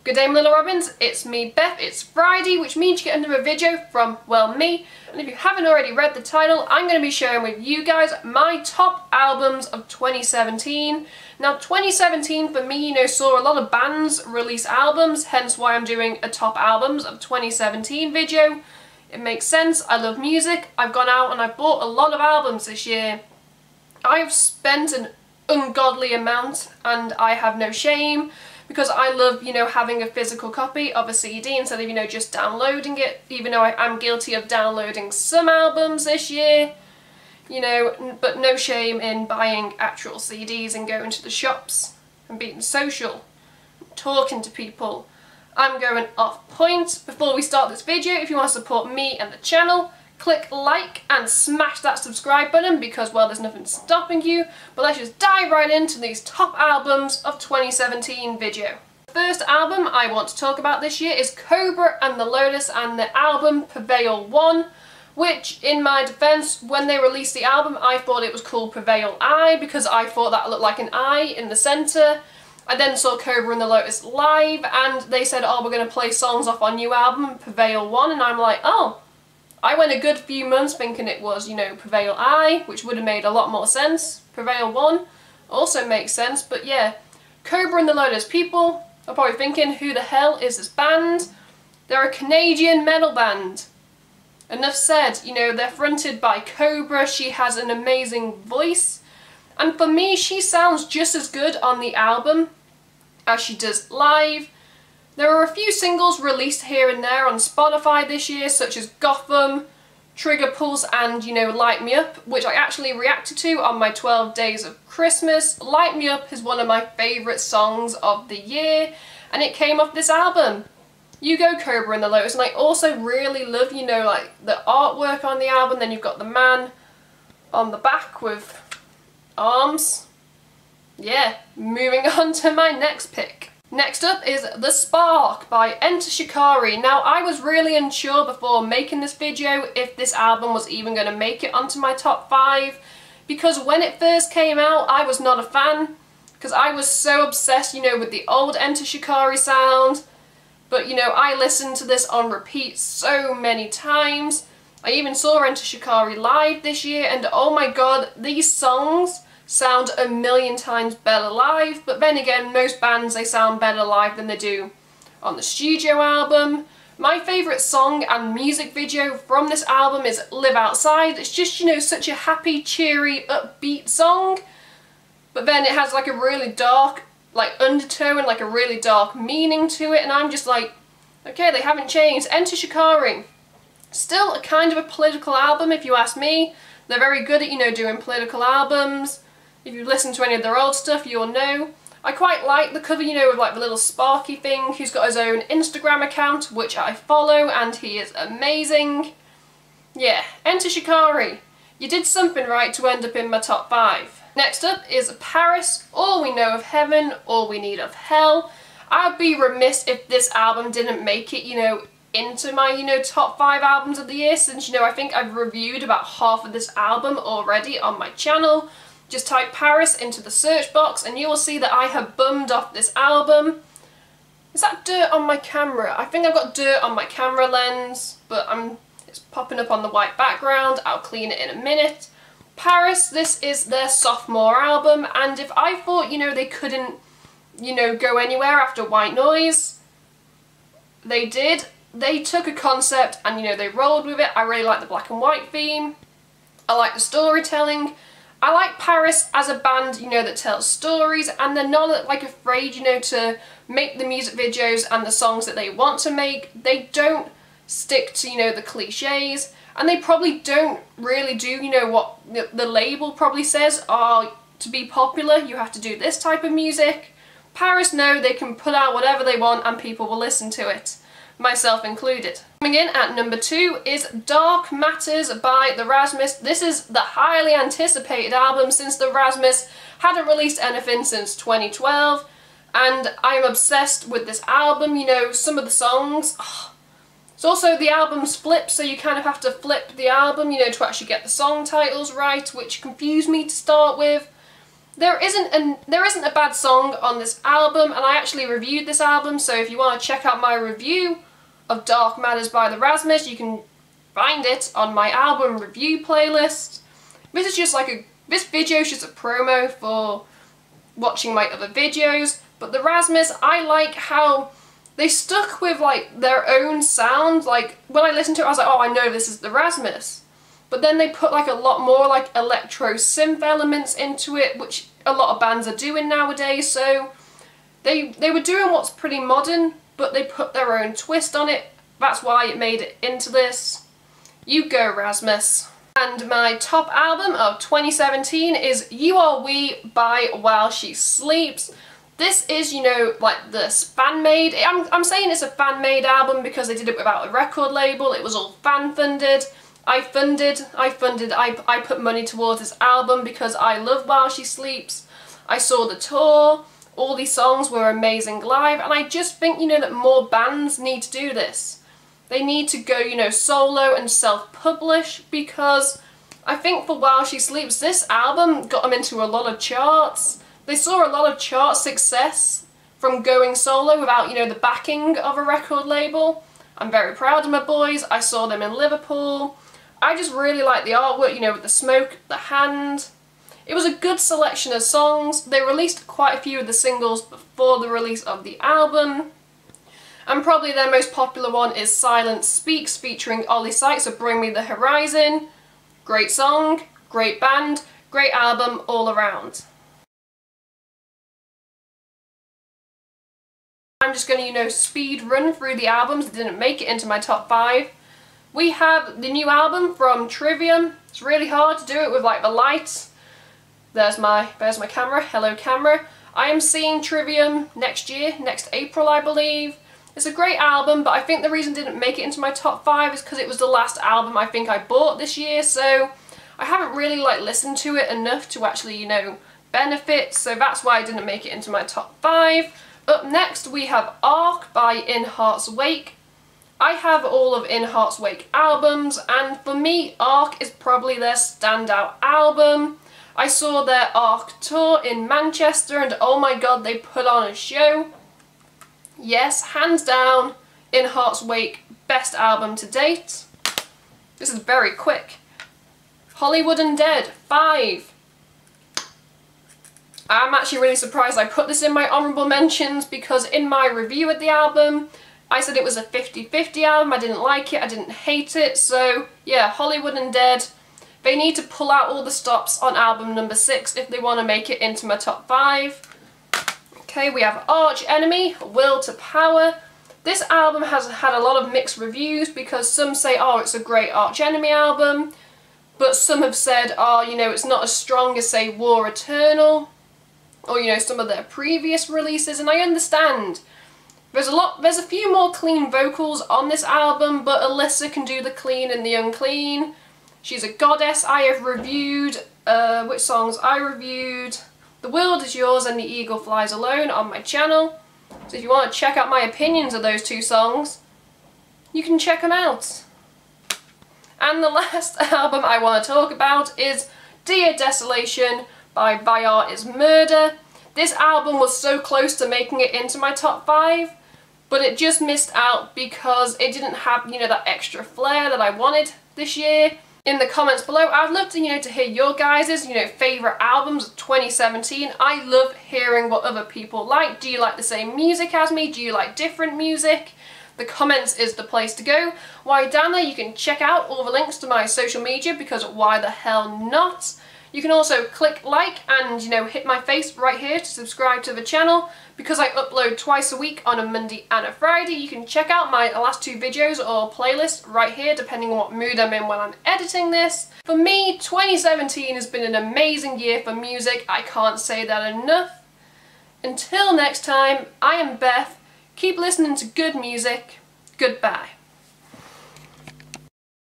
Good day, my little robins, it's me, Beth. It's Friday, which means you get another video from, well, me. And if you haven't already read the title, I'm going to be sharing with you guys my top albums of 2017. Now, 2017 for me, saw a lot of bands release albums, hence why I'm doing a top albums of 2017 video. It makes sense, I love music, I've gone out and I've bought a lot of albums this year. I've spent an ungodly amount and I have no shame. Because I love, having a physical copy of a CD instead of, just downloading it, even though I am guilty of downloading some albums this year, but no shame in buying actual CDs and going to the shops and being social, talking to people. I'm going off point. Before we start this video, if you want to support me and the channel, click like and smash that subscribe button because, well, there's nothing stopping you. But let's just dive right into these top albums of 2017 video. The first album I want to talk about this year is Cobra and the Lotus and the album Prevail 1, which, in my defense, when they released the album, I thought it was called Prevail I because I thought that looked like an eye in the centre. I then saw Cobra and the Lotus live and they said, oh, we're going to play songs off our new album, Prevail 1, and I'm like, oh. I went a good few months thinking it was, Prevail I, which would have made a lot more sense. Prevail 1 also makes sense, but yeah. Cobra and the Lotus. People are probably thinking, who the hell is this band? They're a Canadian metal band. Enough said, they're fronted by Cobra. She has an amazing voice. And for me, she sounds just as good on the album as she does live. There are a few singles released here and there on Spotify this year, such as Gotham, Trigger Pulse and, Light Me Up, which I actually reacted to on my 12 Days of Christmas. Light Me Up is one of my favourite songs of the year, and it came off this album. You go Cobra and the Lotus, and I also really love, like the artwork on the album. Then you've got the man on the back with arms. Yeah, moving on to my next pick. Next up is The Spark by Shikari. Now, I was really unsure before making this video if this album was even going to make it onto my top 5, because when it first came out I was not a fan, because I was so obsessed, with the old Shikari sound. But, I listened to this on repeat so many times. I even saw Shikari live this year and oh my god, these songs sound a million times better live, but then again, most bands, they sound better live than they do on the studio album. My favourite song and music video from this album is Live Outside. It's just, such a happy, cheery, upbeat song, but then it has like a really dark, undertone and like a really dark meaning to it, and I'm just like, okay, they haven't changed. Shikari. Still a kind of a political album if you ask me. They're very good at, doing political albums. If you listen to any of their old stuff, you'll know. I quite like the cover, with like the little sparky thing. He's got his own Instagram account, which I follow, and he is amazing. Yeah, Shikari. You did something right to end up in my top 5. Next up is PVRIS, All We Know of Heaven, All We Need of Hell. I'd be remiss if this album didn't make it, into my, top 5 albums of the year, since, I think I've reviewed about half of this album already on my channel. Just type PVRIS into the search box and you will see that I have bummed off this album. Is that dirt on my camera? I think I've got dirt on my camera lens, but it's popping up on the white background. I'll clean it in a minute. PVRIS, this is their sophomore album, and if I thought, they couldn't, go anywhere after White Noise, they did. They took a concept and, they rolled with it. I really like the black and white theme. I like the storytelling. I like PVRIS as a band, that tells stories, and they're not afraid, to make the music videos and the songs that they want to make. They don't stick to, the cliches, and they probably don't really do, what the label probably says, oh, to be popular you have to do this type of music. PVRIS know they can put out whatever they want and people will listen to it, myself included. Coming in at number 2 is Dark Matters by the Rasmus. This is the highly anticipated album since the Rasmus hadn't released anything since 2012, and I am obsessed with this album. Some of the songs, it's also the album's flipped, so you kind of have to flip the album, to actually get the song titles right, which confused me to start with. There isn't a bad song on this album, and I actually reviewed this album, so if you want to check out my review of Dark Matters by the Rasmus, you can find it on my album review playlist. This video is just a promo for watching my other videos, but the Rasmus, I like how they stuck with like their own sound. Like when I listened to it, I was like, oh, I know this is the Rasmus. But then they put like a lot more like electro synth elements into it, which a lot of bands are doing nowadays. So they were doing what's pretty modern, but they put their own twist on it. That's why it made it into this. You go, Rasmus. And my top album of 2017 is You Are We by While She Sleeps. This is, you know, like this fan-made. I'm saying it's a fan-made album because they did it without a record label. It was all fan-funded. I put money towards this album because I love While She Sleeps. I saw the tour, all these songs were amazing live, and I just think, you know, that more bands need to do this. They need to go, you know, solo and self-publish, because I think for While She Sleeps, this album got them into a lot of charts. They saw a lot of chart success from going solo without, you know, the backing of a record label. I'm very proud of my boys. I saw them in Liverpool. I just really like the artwork, you know, with the smoke, the hand. It was a good selection of songs. They released quite a few of the singles before the release of the album. And probably their most popular one is Silence Speaks featuring Ollie Sykes of Bring Me the Horizon. Great song, great band, great album all around. I'm just going to, you know, speed run through the albums that didn't make it into my top 5. We have the new album from Trivium. It's really hard to do it with like the lights. There's my camera. Hello camera. I am seeing Trivium next year, next April I believe. It's a great album, but I think the reason it didn't make it into my top 5 is because it was the last album I think I bought this year, so I haven't really like listened to it enough to actually, you know, benefit, so that's why I didn't make it into my top 5. Up next we have Arc by In Heart's Wake. I have all of In Heart's Wake albums, and for me Arc is probably their standout album. I saw their Arc tour in Manchester and oh my god, they put on a show. Yes, hands down, In Heart's Wake, best album to date. This is very quick. Hollywood Undead, 5. I'm actually really surprised I put this in my honourable mentions because in my review of the album, I said it was a 50-50 album. I didn't like it, I didn't hate it, so yeah, Hollywood Undead. They need to pull out all the stops on album number 6 if they want to make it into my top 5. Okay, we have Arch Enemy, Will to Power. This album has had a lot of mixed reviews because some say, oh, it's a great Arch Enemy album, but some have said, oh, you know, it's not as strong as, say, War Eternal, or, you know, some of their previous releases, and I understand. There's a few more clean vocals on this album, but Alyssa can do the clean and the unclean. She's a goddess. I have reviewed, which songs I reviewed? The World Is Yours and The Eagle Flies Alone on my channel. So if you want to check out my opinions of those 2 songs, you can check them out. And the last album I want to talk about is Dear Desolation by Art Is Murder. This album was so close to making it into my top 5, but it just missed out because it didn't have, you know, that extra flair that I wanted this year. In the comments below, I'd love to, you know, to hear your guys', you know, favourite albums of 2017. I love hearing what other people like. Do you like the same music as me? Do you like different music? The comments is the place to go. While down there, you can check out all the links to my social media because why the hell not? You can also click like and, you know, hit my face right here to subscribe to the channel. Because I upload twice a week on a Monday and a Friday, you can check out my last 2 videos or playlist right here depending on what mood I'm in when I'm editing this. For me, 2017 has been an amazing year for music. I can't say that enough. Until next time, I am Beth. Keep listening to good music. Goodbye.